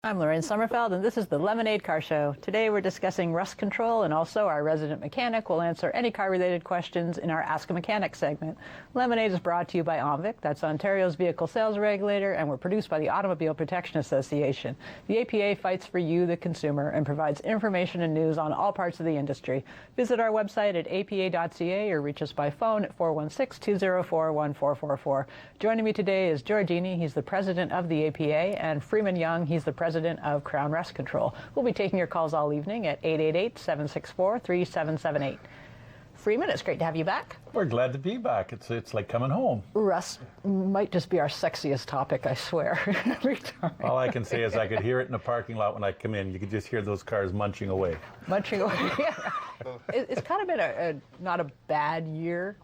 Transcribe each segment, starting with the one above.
I'm Lorraine Sommerfeld, and this is the Lemonade Car Show. Today we're discussing rust control, and also our resident mechanic will answer any car-related questions in our Ask a Mechanic segment. Lemonade is brought to you by OMVIC, that's Ontario's vehicle sales regulator, and we're produced by the Automobile Protection Association. The APA fights for you, the consumer, and provides information and news on all parts of the industry. Visit our website at apa.ca or reach us by phone at 416-204-1444. Joining me today is Giorgini, he's the president of the APA, and Freeman Young, he's the president of Crown Rust Control. We'll be taking your calls all evening at 888-764-3778. Freeman, it's great to have you back. We're glad to be back. It's like coming home. Rust might just be our sexiest topic, I swear, every time. All I can say is I could hear it in the parking lot when I come in. You could just hear those cars munching away. Munching away, yeah. It's kind of been not a bad year.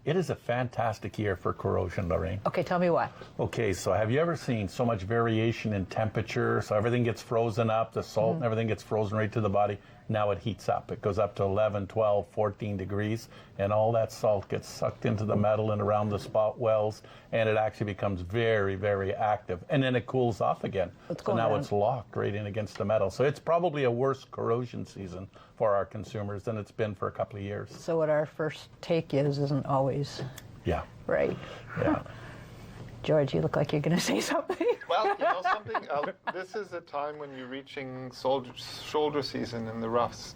It is a fantastic year for corrosion, Lorraine. Okay, tell me why. Okay, so have you ever seen so much variation in temperature? So everything gets frozen up, the salt and everything gets frozen right to the body. Now it heats up. It goes up to 11, 12, 14 degrees, and all that salt gets sucked into the metal and around the spot wells, and it actually becomes very, very active. And then it cools off again. So now it's locked right in against the metal. So it's probably a worse corrosion season for our consumers than it's been for a couple of years. So what our first take isn't always right. Yeah. George, you look like you're going to say something. Well, you know something? This is a time when you're reaching shoulder season in the roughs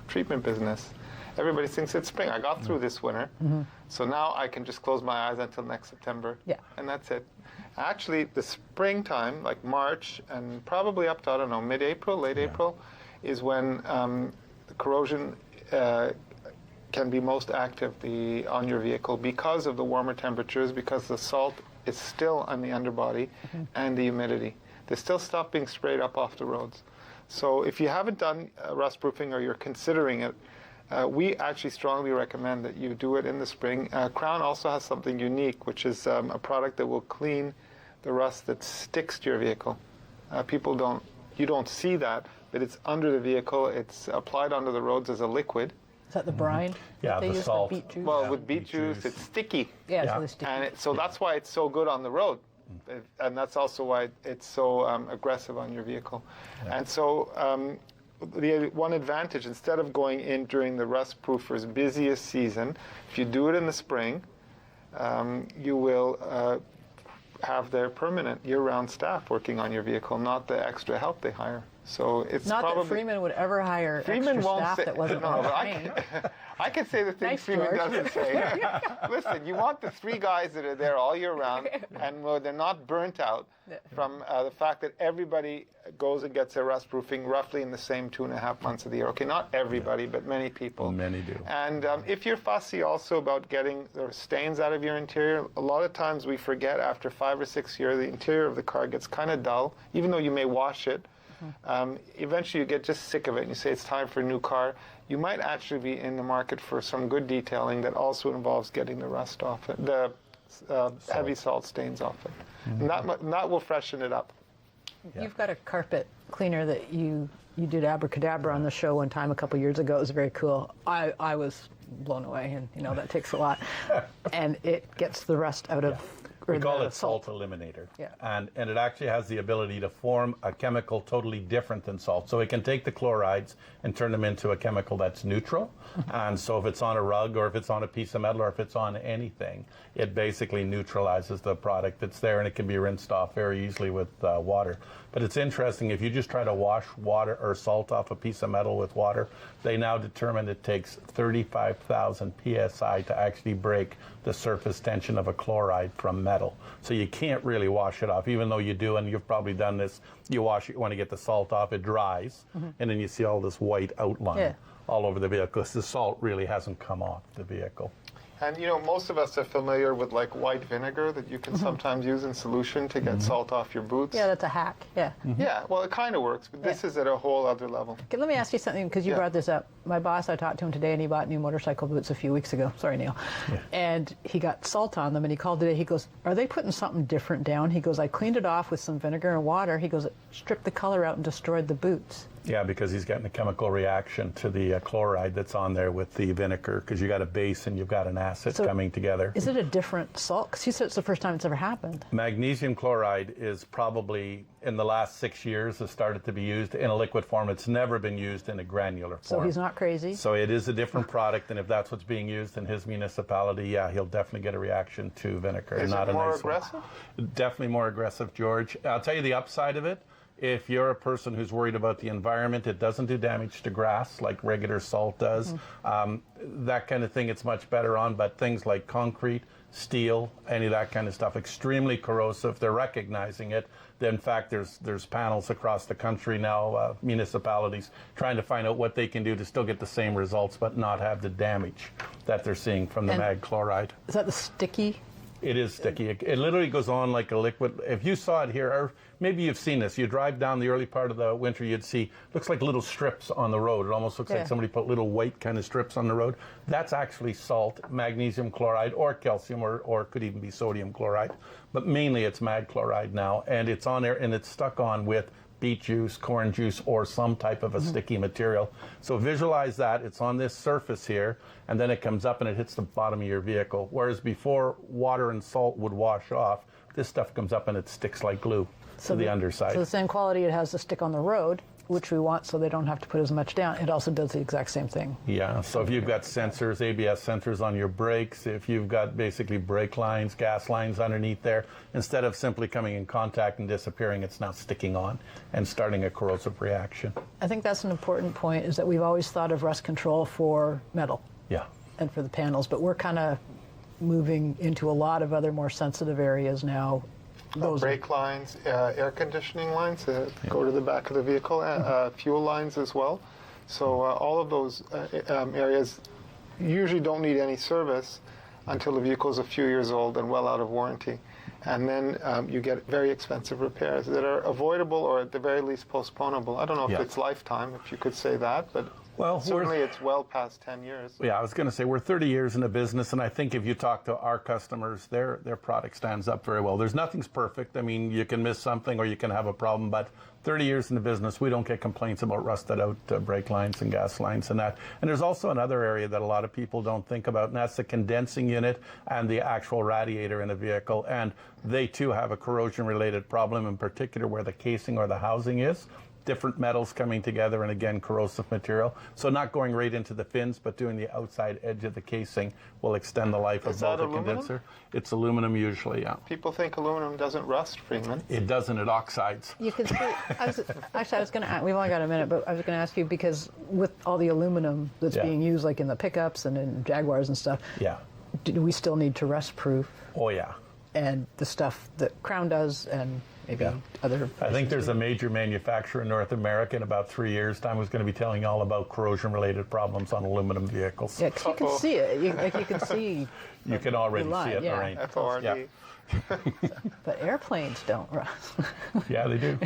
treatment business. Everybody thinks it's spring. I got through this winter, so now I can just close my eyes until next September, and that's it. Actually, the springtime, like March and probably up to, I don't know, mid-April, late April, is when the corrosion can be most active on your vehicle because of the warmer temperatures, because the salt is still on the underbody and the humidity. There's still stuff being sprayed up off the roads. So if you haven't done rust proofing or you're considering it, we actually strongly recommend that you do it in the spring. Crown also has something unique, which is a product that will clean the rust that sticks to your vehicle. You don't see that, but it's under the vehicle. It's applied onto the roads as a liquid. Is that the brine? Yeah, the salt. Beet juice? Well, with beet juice, it's sticky. Yeah, it's really sticky. And so that's why it's so good on the road. And that's also why it's so aggressive on your vehicle. Yeah. And so the one advantage, instead of going in during the rust proofer's busiest season, if you do it in the spring, you will have their permanent year-round staff working on your vehicle, not the extra help they hire. So it's not probably, that Freeman would ever hire extra staff that wasn't trained. I can say the things Freeman doesn't say. Listen, you want the three guys that are there all year round, and they're not burnt out from the fact that everybody goes and gets their rust proofing roughly in the same 2.5 months of the year. Okay, not everybody, but many people. Many do. And if you're fussy also about getting the stains out of your interior, a lot of times we forget after 5 or 6 years, the interior of the car gets kind of dull, even though you may wash it. Eventually you get just sick of it and you say it's time for a new car. You might actually be in the market for some good detailing that also involves getting the rust off it, the heavy salt stains off it. And that will freshen it up. Yeah. You've got a carpet cleaner that you did abracadabra on the show one time a couple years ago. It was very cool. I was blown away, and that takes a lot. And it gets the rust out of we call it salt eliminator. Yeah. And it actually has the ability to form a chemical totally different than salt. So it can take the chlorides and turn them into a chemical that's neutral. And so if it's on a rug or if it's on a piece of metal or if it's on anything, it basically neutralizes the product that's there, and it can be rinsed off very easily with water. But it's interesting, if you just try to wash water or salt off a piece of metal with water, they now determine it takes 35,000 psi to actually break the surface tension of a chloride from metal. So you can't really wash it off, even though you do, and you've probably done this. You wash it, you want to get the salt off, it dries, and then you see all this white outline all over the vehicle because the salt really hasn't come off the vehicle. And most of us are familiar with like white vinegar that you can sometimes use in solution to get salt off your boots. Yeah, that's a hack. Yeah. Yeah, well, it kind of works, but this is at a whole other level. Okay, let me ask you something, because you brought this up. My boss, I talked to him today, and he bought new motorcycle boots a few weeks ago. Sorry, Neil. Yeah. And he got salt on them, and he called today. He goes, "Are they putting something different down?" He goes, "I cleaned it off with some vinegar and water." He goes, "It stripped the color out and destroyed the boots." Yeah, because he's getting a chemical reaction to the chloride that's on there with the vinegar, because you got a base and you've got an acid coming together. Is it a different salt? Because you said it's the first time it's ever happened. Magnesium chloride is probably, in the last 6 years, has started to be used in a liquid form. It's never been used in a granular form. So he's not crazy? So it is a different product, and if that's what's being used in his municipality, yeah, he'll definitely get a reaction to vinegar. Is not it a more nice aggressive? One. Definitely more aggressive, George. I'll tell you the upside of it. If you're a person who's worried about the environment, it doesn't do damage to grass like regular salt does. That kind of thing it's much better on, but things like concrete, steel, any of that kind of stuff, extremely corrosive. They're recognizing it. In fact, there's panels across the country now, municipalities, trying to find out what they can do to still get the same results but not have the damage that they're seeing from the mag chloride. Is that the sticky? It is sticky. It literally goes on like a liquid. If you saw it here, or maybe you've seen this, you drive down the early part of the winter, you'd see, looks like little strips on the road. It almost looks like somebody put little white kind of strips on the road. That's actually salt, magnesium chloride, or calcium, or could even be sodium chloride. But mainly it's mag chloride now, and it's on there, and it's stuck on with beet juice, corn juice, or some type of a sticky material. So visualize that. It's on this surface here, and then it comes up and it hits the bottom of your vehicle. Whereas before, water and salt would wash off, this stuff comes up and it sticks like glue to the underside. So the same quality it has to stick on the road, which we want so they don't have to put as much down. It also does the exact same thing. Yeah, so if you've got sensors, ABS sensors on your brakes, if you've got basically brake lines, gas lines underneath there, instead of simply coming in contact and disappearing, it's now sticking on and starting a corrosive reaction. I think that's an important point, is that we've always thought of rust control for metal Yeah. and for the panels, but we're kind of moving into a lot of other more sensitive areas now. Those Brake lines, air conditioning lines that go to the back of the vehicle, fuel lines as well. So all of those areas usually don't need any service until the vehicle is a few years old and well out of warranty. And then you get very expensive repairs that are avoidable or at the very least postponable. I don't know if it's lifetime, if you could say that, but certainly it's well past 10 years. Yeah, I was going to say we're 30 years in the business, and I think if you talk to our customers, their product stands up very well. There's nothing's perfect. I mean, you can miss something or you can have a problem, but 30 years in the business, we don't get complaints about rusted out brake lines and gas lines and that. And there's also another area that a lot of people don't think about, and that's the condensing unit and the actual radiator in a vehicle. And they too have a corrosion-related problem, in particular where the casing or the housing is. Different metals coming together, and again, corrosive material. So not going right into the fins, but doing the outside edge of the casing will extend the life of both the condenser. It's aluminum usually, yeah. People think aluminum doesn't rust, Freeman. It doesn't, it oxides. You can see, I was going to, we've only got a minute, but I was going to ask you, because with all the aluminum that's being used, like in the pickups and in Jaguars and stuff, do we still need to rust proof? Oh yeah. And the stuff that Crown does, and maybe other. I think there's a major manufacturer in North America in about 3 years' time who's going to be telling you all about corrosion-related problems on aluminum vehicles. Yeah, 'cause you can see it. You can see. You can already see it, Lorraine. FORD. Yeah. But airplanes don't rust. Yeah, they do.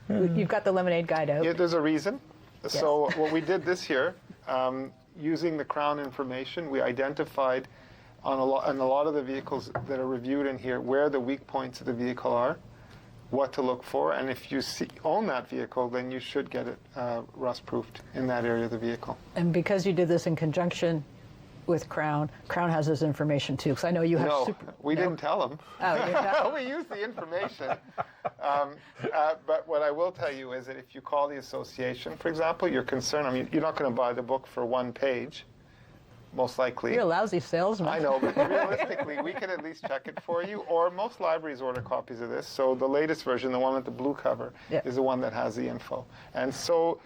You've got the lemonade guide out. Yeah, there's a reason. So what we did this year, using the Crown information, we identified on a lot of the vehicles that are reviewed in here where the weak points of the vehicle are, what to look for, and if you own that vehicle, then you should get it rust-proofed in that area of the vehicle. And because you did this in conjunction with Crown has this information too, because I know you have we didn't tell them. Oh, we used the information. But what I will tell you is that if you call the association, for example, you're concerned, I mean, you're not going to buy the book for one page, most likely. You're a lousy salesman. I know, but realistically, we can at least check it for you, or most libraries order copies of this. So the latest version, the one with the blue cover, is the one that has the info. And so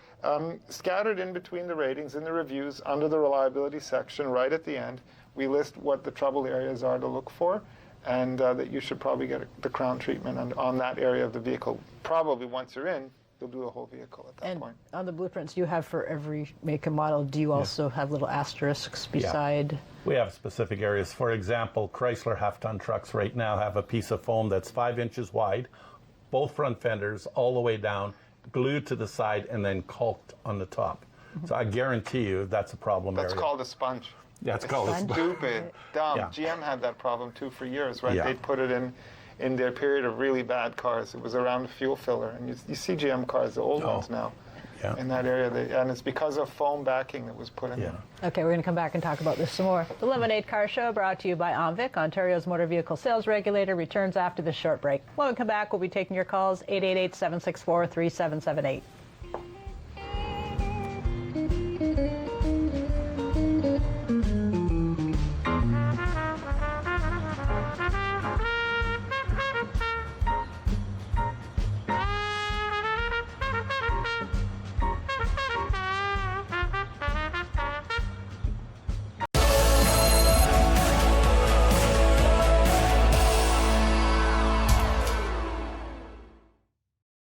scattered in between the ratings and the reviews, under the reliability section, right at the end, we list what the trouble areas are to look for, and that you should probably get the Crown treatment on that area of the vehicle. Probably once you're in, you'll do the whole vehicle at that point. On the blueprints you have for every make and model, do you also have little asterisks beside? We have specific areas. For example, Chrysler half-ton trucks right now have a piece of foam that's 5 inches wide, both front fenders all the way down, glued to the side, and then caulked on the top. So I guarantee you that's a problem area. That's called a sponge. Yeah, it's called a sponge. Stupid, dumb. Yeah. GM had that problem too for years, right? Yeah. They'd put it in their period of really bad cars. It was around the fuel filler. And you see GM cars, the old ones now, in that area. And it's because of foam backing that was put in there. Okay, we're going to come back and talk about this some more. The Lemonade Car Show, brought to you by OMVIC, Ontario's motor vehicle sales regulator, returns after this short break. When we come back, we'll be taking your calls, 888-764-3778.